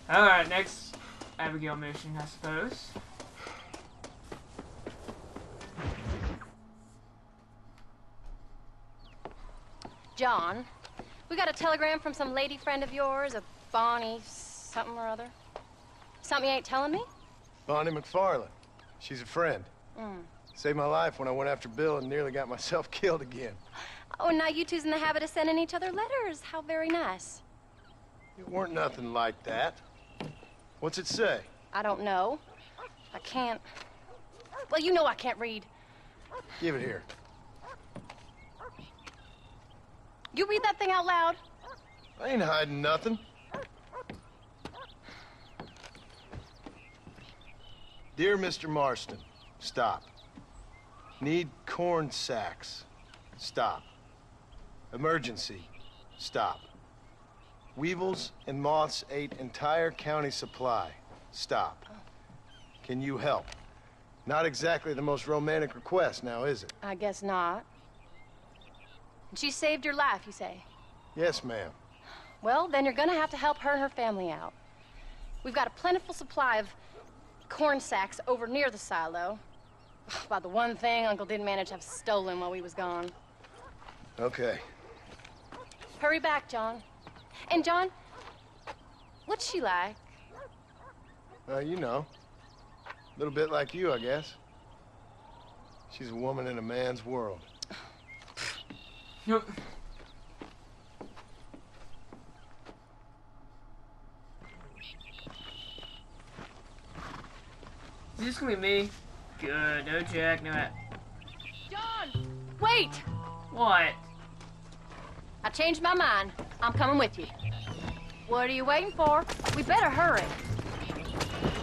Alright, next Abigail mission, I suppose. John, we got a telegram from some lady friend of yours, a Bonnie something or other. Something you ain't telling me? Bonnie McFarland. She's a friend. Saved my life when I went after Bill and nearly got myself killed again. Oh, and now you two's in the habit of sending each other letters. How very nice. It weren't nothing like that. What's it say? I don't know. I can't... Well, you know I can't read. Give it here. You read that thing out loud? I ain't hiding nothing. Dear Mr. Marston, stop. Need corn sacks. Stop. Emergency. Stop. Weevils and moths ate entire county supply. Stop. Can you help? Not exactly the most romantic request now, is it? I guess not. She saved your life, you say? Yes, ma'am. Well, then you're gonna have to help her and her family out. We've got a plentiful supply of corn sacks over near the silo. About the one thing Uncle didn't manage to have stolen while we was gone. Okay. Hurry back, John. And John, what's she like? You know. A little bit like you, I guess. She's a woman in a man's world. Nope. Is this gonna be me? Good, no Jack, no... John! Wait! What? I changed my mind. I'm coming with you. What are you waiting for? We better hurry.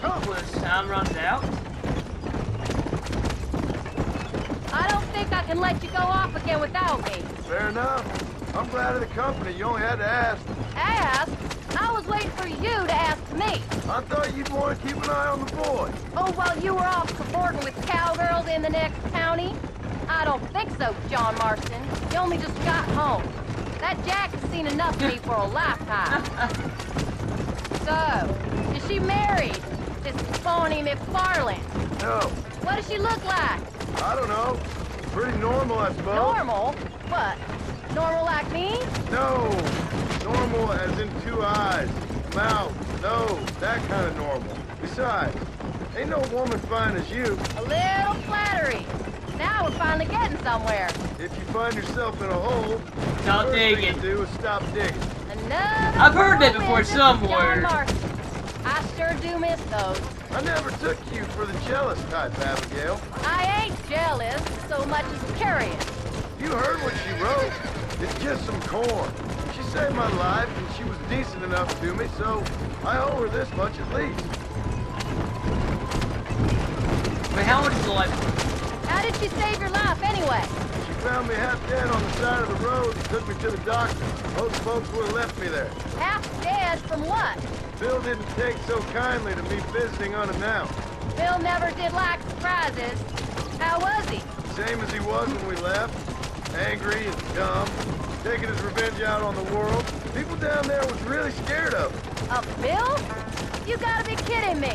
Hopeless. Time runs out. I don't think I can let you go off again without me. Fair enough. I'm glad of the company. You only had to ask. Ask? I was waiting for you to ask me. I thought you'd want to keep an eye on the boy. Oh, while you were off cavorting with cowgirls in the next county? I don't think so, John Marston. You only just got home. That Jack has seen enough of me for a lifetime. So, is she married? This Bonnie McFarland? No. What does she look like? I don't know. Pretty normal, I suppose. Normal? What? Normal like me? No. Normal as in 2 eyes, mouth, nose, that kind of normal. Besides, ain't no woman fine as you. A little flattery. Now we're finally getting somewhere. If you find yourself in a hole, Stop the first thing digging. to do is stop digging. Another I've heard that whirlwind before of somewhere. John Marston. I sure do miss those. I never took you for the jealous type, Abigail. I ain't jealous so much as curious. You heard what she wrote. It's just some corn. She saved my life, and she was decent enough to me, so I owe her this much at least. But how much is the life? How did she save your life anyway? She found me half dead on the side of the road and took me to the doctor. Most folks would have left me there. Half dead from what? Bill didn't take so kindly to me visiting unannounced. Bill never did like surprises. How was he? Same as he was when we left. Angry and dumb. Taking his revenge out on the world. People down there was really scared of him. Of Bill? You gotta be kidding me.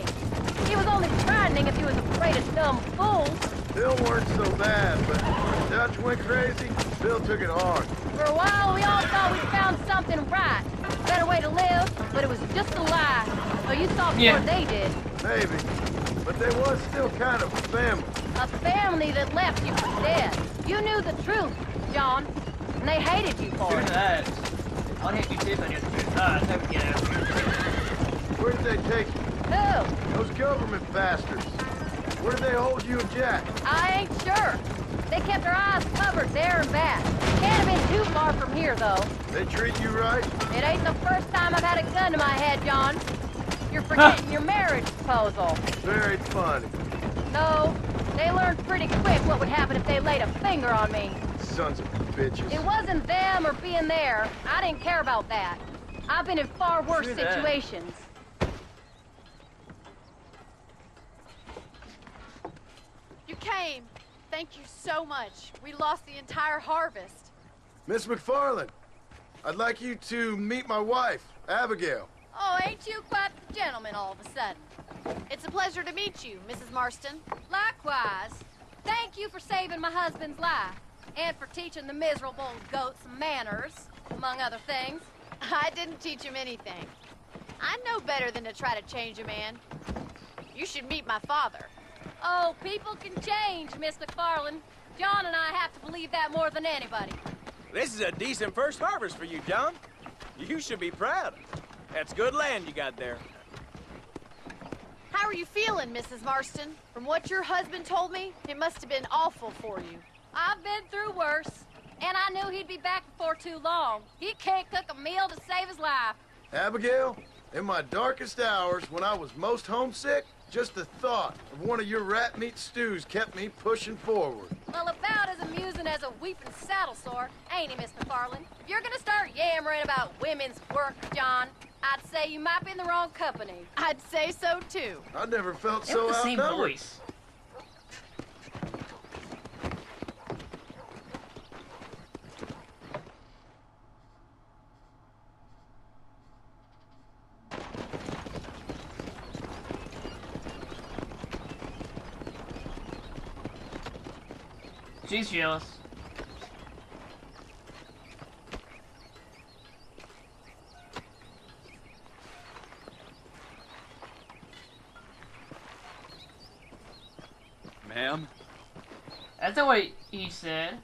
He was only frightening if he was afraid of dumb fools. Bill weren't so bad, but when Dutch went crazy, Bill took it hard. For a while, we all thought we'd found something right. Better way to live, but it was just a lie. Oh, you saw before they did. Maybe. But they was still kind of a family. A family that left you for dead. You knew the truth, John, and they hated you for Who's it. that? I'll hit you too if I knew the truth. Ah, let's get out of here. Where did they take you? Who? Those government bastards. Where did they hold you and Jack? I ain't sure. They kept their eyes covered there and back. Can't have been too far from here, though. They treat you right? It ain't the first time I've had a gun to my head, John. You're forgetting your marriage proposal. Very funny. No, they learned pretty quick what would happen if they laid a finger on me. Sons of bitches. It wasn't them or being there. I didn't care about that. I've been in far worse True that. situations. You came. Thank you so much. We lost the entire harvest. Miss McFarland, I'd like you to meet my wife, Abigail. Oh, ain't you quite the gentleman all of a sudden? It's a pleasure to meet you, Mrs. Marston. Likewise. Thank you for saving my husband's life. And for teaching the miserable goat some manners, among other things. I didn't teach him anything. I know better than to try to change a man. You should meet my father. Oh, people can change, Miss McFarland. John and I have to believe that more than anybody. This is a decent first harvest for you, John. You should be proud. That's good land you got there. How are you feeling, Mrs. Marston? From what your husband told me, it must have been awful for you. I've been through worse, and I knew he'd be back before too long. He can't cook a meal to save his life. Abigail, in my darkest hours, when I was most homesick, just the thought of one of your rat meat stews kept me pushing forward. Well, about as amusing as a weeping saddle sore, ain't he, Miss McFarland? If you're gonna start yammering about women's work, John, I'd say you might be in the wrong company. I'd say so, too. I never felt They have so the same outnumbered. voice. She's jealous. Ma'am? That's not what he said.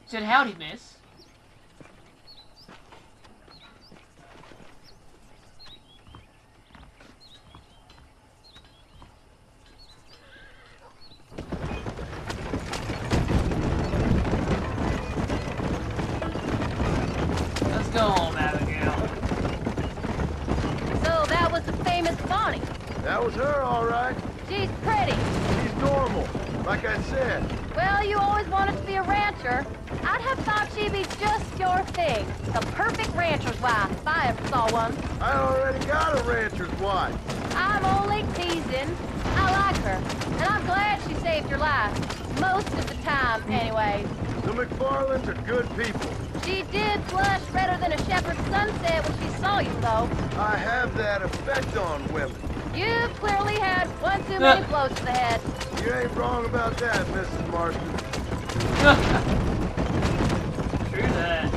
He said, howdy, miss. Let's go home, Abigail. So that was the famous Bonnie. That was her, all right. She's pretty. She's normal, like I said. Well, you always wanted to be a rancher. I'd have thought she'd be just your thing. The perfect rancher's wife, if I ever saw one. I already got a rancher's wife. I'm only teasing. I like her, and I'm glad she saved your life. Most of the time, anyway. The McFarlands are good people. She did blush redder than a shepherd's sunset when she saw you, though. I have that effect on women. You've clearly had one too many blows to the head. You ain't wrong about that, Mrs. Marston. True that.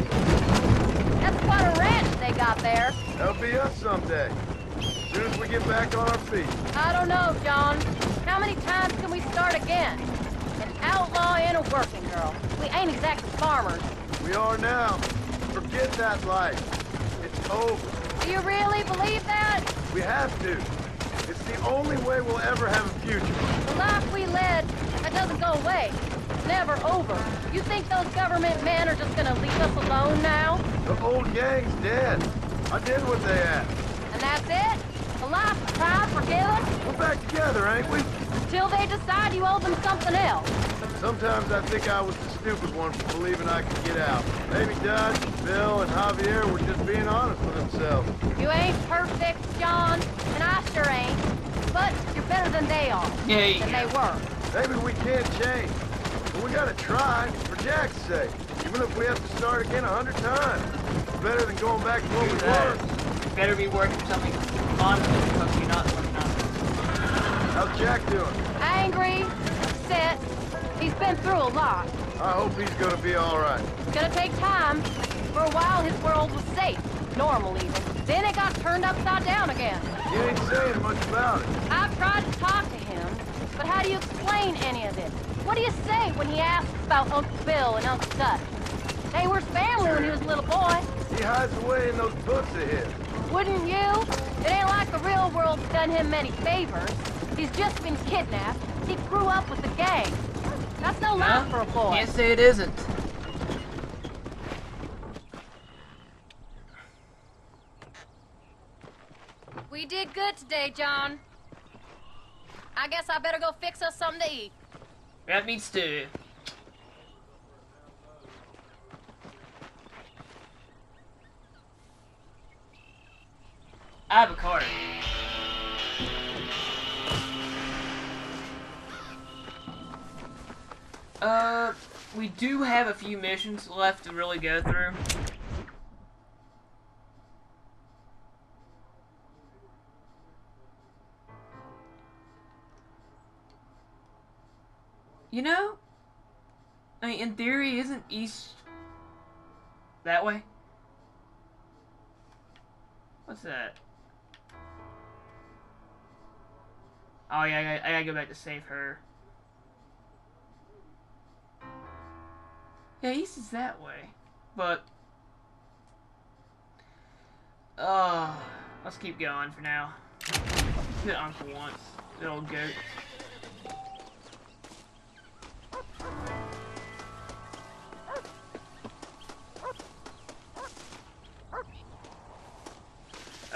That's quite a ranch they got there. That'll be us someday. As soon as we get back on our feet. I don't know, John. How many times can we start again? An outlaw and a working girl. We ain't exactly farmers. We are now. Forget that life. It's over. Do you really believe that? We have to. It's the only way we'll ever have a future. The life we led, that doesn't go away. It's never over. You think those government men are just gonna leave us alone now? The old gang's dead. I did what they asked. And that's it? A life of pride forgiven? We're back together, ain't we? Until they decide you owe them something else. Sometimes I think I was the stupid one for believing I could get out. Maybe Dutch, Bill, and Javier were just being honest with themselves. You ain't perfect, John, and I sure ain't. But you're better than they are. Yeah, you Than they were. Maybe we can't change. But we gotta try, for Jack's sake. Even if we have to start again 100 times. It's better than going back to what we were. You better be working for something honest because you're not working on it. How's Jack doing? Angry, upset. He's been through a lot. I hope he's gonna be all right. It's gonna take time. For a while, his world was safe. Normal, even. Then it got turned upside down again. He ain't saying much about it. I've tried to talk to him, but how do you explain any of this? What do you say when he asks about Uncle Bill and Uncle Dutch? They were his family when he was a little boy. He hides away in those books of his. Wouldn't you? It ain't like the real world's done him many favors. He's just been kidnapped. He grew up with the gang. That's no life for a boy. Can't say it isn't. We did good today, John. I guess I better go fix us something to eat. Rat meat stew. I have a card. We do have a few missions left to really go through. You know, I mean, in theory, isn't east that way? What's that? Oh yeah, I gotta go back to save her. Yeah, east is that way. But, let's keep going for now. Good uncle once. Good old goat.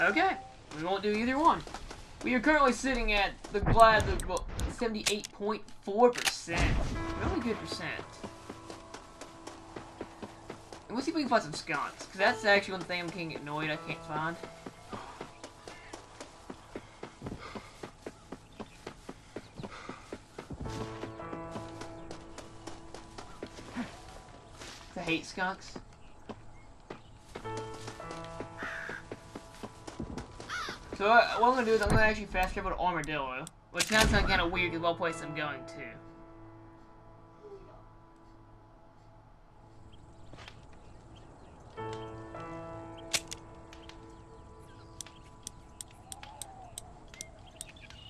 Okay, we won't do either one. We are currently sitting at the glad 78.4%. Really good percent. And let's see if we can find some skunks, because that's actually one thing I'm getting annoyed I can't find. I hate skunks. So what I'm going to do is I'm going to actually fast travel to Armadillo, which sounds kind of weird because of all places I'm going to.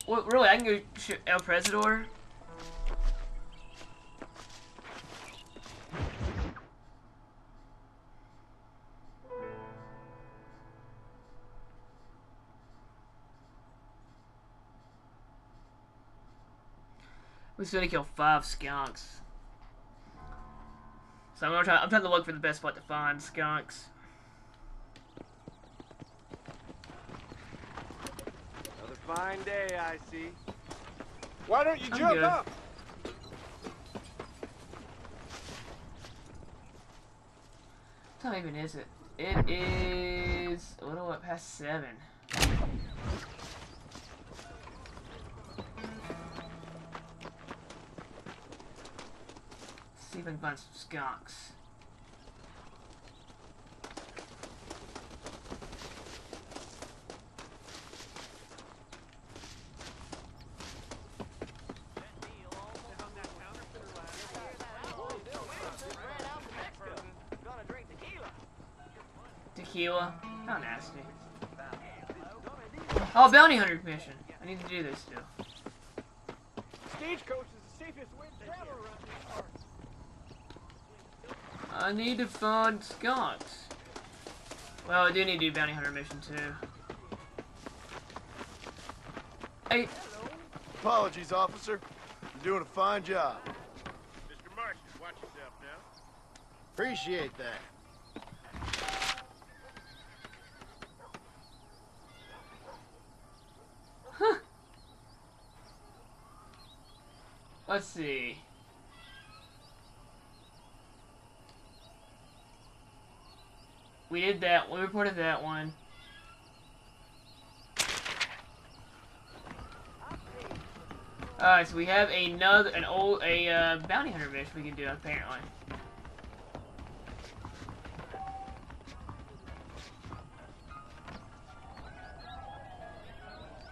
Well, really, I can go shoot El Presidor. We still need to kill 5 skunks. So I'm trying to look for the best spot to find skunks. Another fine day, I see. Why don't you I'm jump good. up? What time even is it? It is a little past 7. See if I can find some skunks. Tequila? How nasty. Oh, bounty hunter mission. I need to do this still. Stagecoach is the safest way to travel around these parts. I need to find skunks. Well, I do need to do bounty hunter mission too. Hey, Apologies, officer. You're doing a fine job. Mr. Marston, watch yourself now. Appreciate that. let's see. We did that. We reported that one. Alright, so we have a bounty hunter mission we can do apparently.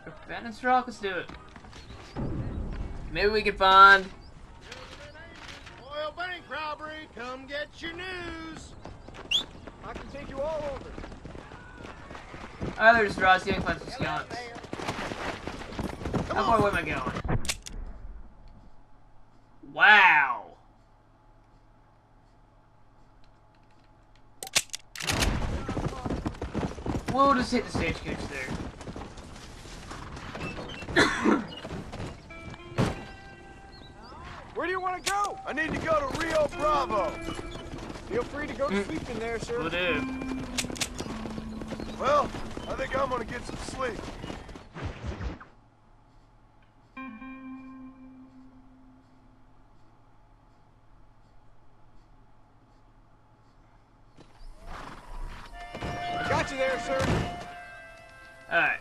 Abandoned Rock, let's do it. Maybe we can find Oil bank robbery, come get your news. I can take you all over. there's Ross, see if I can find some skunks. How far away am I going? Wow. We'll just hit the stagecoach there. Where do you want to go? I need to go to Rio Bravo. Feel free to go sleep in there, sir. We'll do. Well, I think I'm gonna get some sleep. Got you there, sir. Alright.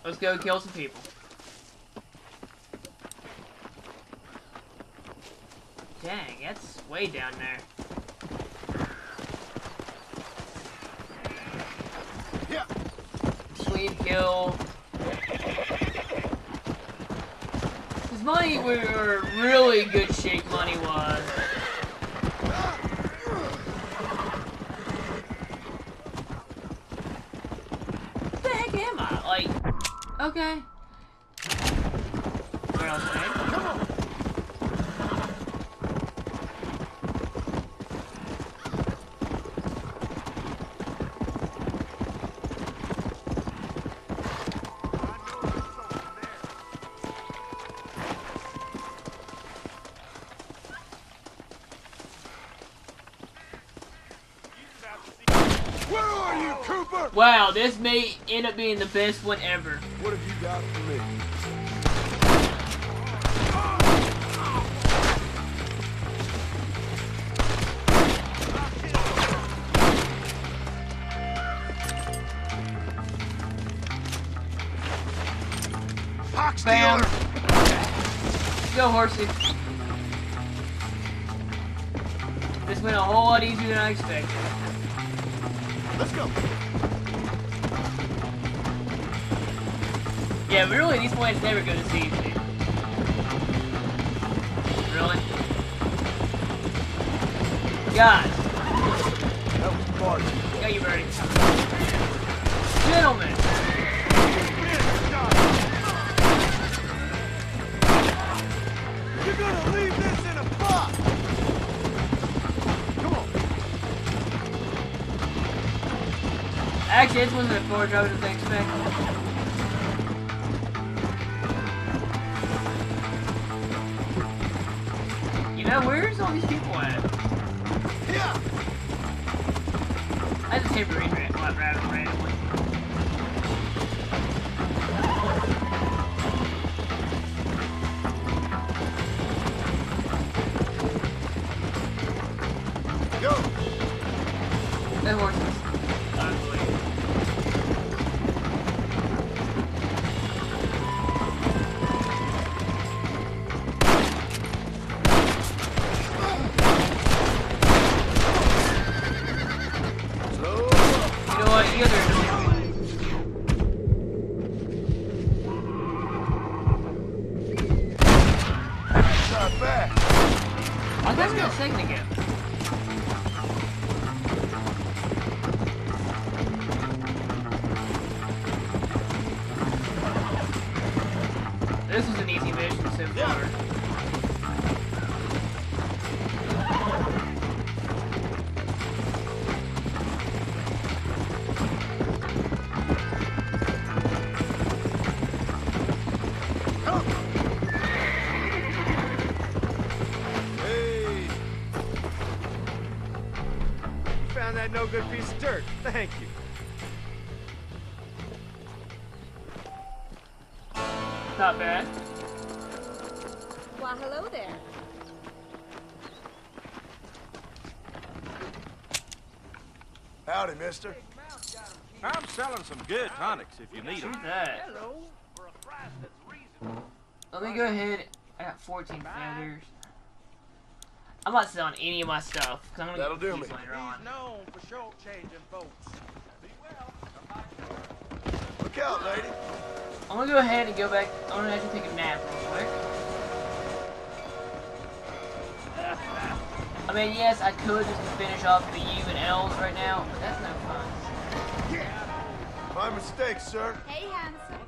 Let's go kill some people. Dang, that's way down there. Yeah. Sleep kill. Because money we were really good shape money-wise. What the heck am I? Like, okay. Where else, man? Come on. Where are you, Cooper? Wow, this may end up being the best one ever. What have you got for me? Hawk Bam. stealer! Go, horsey. This went a whole lot easier than I expected. Let's go. Yeah, but really, these points never go this easy. Really? Guys. That was Bart. Got you, Birdie. Gentlemen. You're gonna leave this in a box. Come on. Actually, this wasn't as far drive as I expected. You know, where's all these people at? Yeah. I just hit read randomly. Go. That horse is ugly. Slow up. You know what? You guys are annoying. Not bad. I thought we were a second ago. This was an easy mission so far. Come. Hey. You found that no good piece of dirt. Thank you. Not bad. Why, hello there. Howdy, mister. I'm selling some good tonics if you need Who's them. that? Let me go ahead. I got 14 feathers. I'm not selling any of my stuff because I'm gonna That'll do get these me. later on. known for short-changing folks. Be well. Look out, lady. I'm gonna go ahead and go back. I'm gonna actually take a nap real quick. I mean, yes, I could just finish off the U and L's right now, but that's no fun. My mistake, sir. Hey, handsome.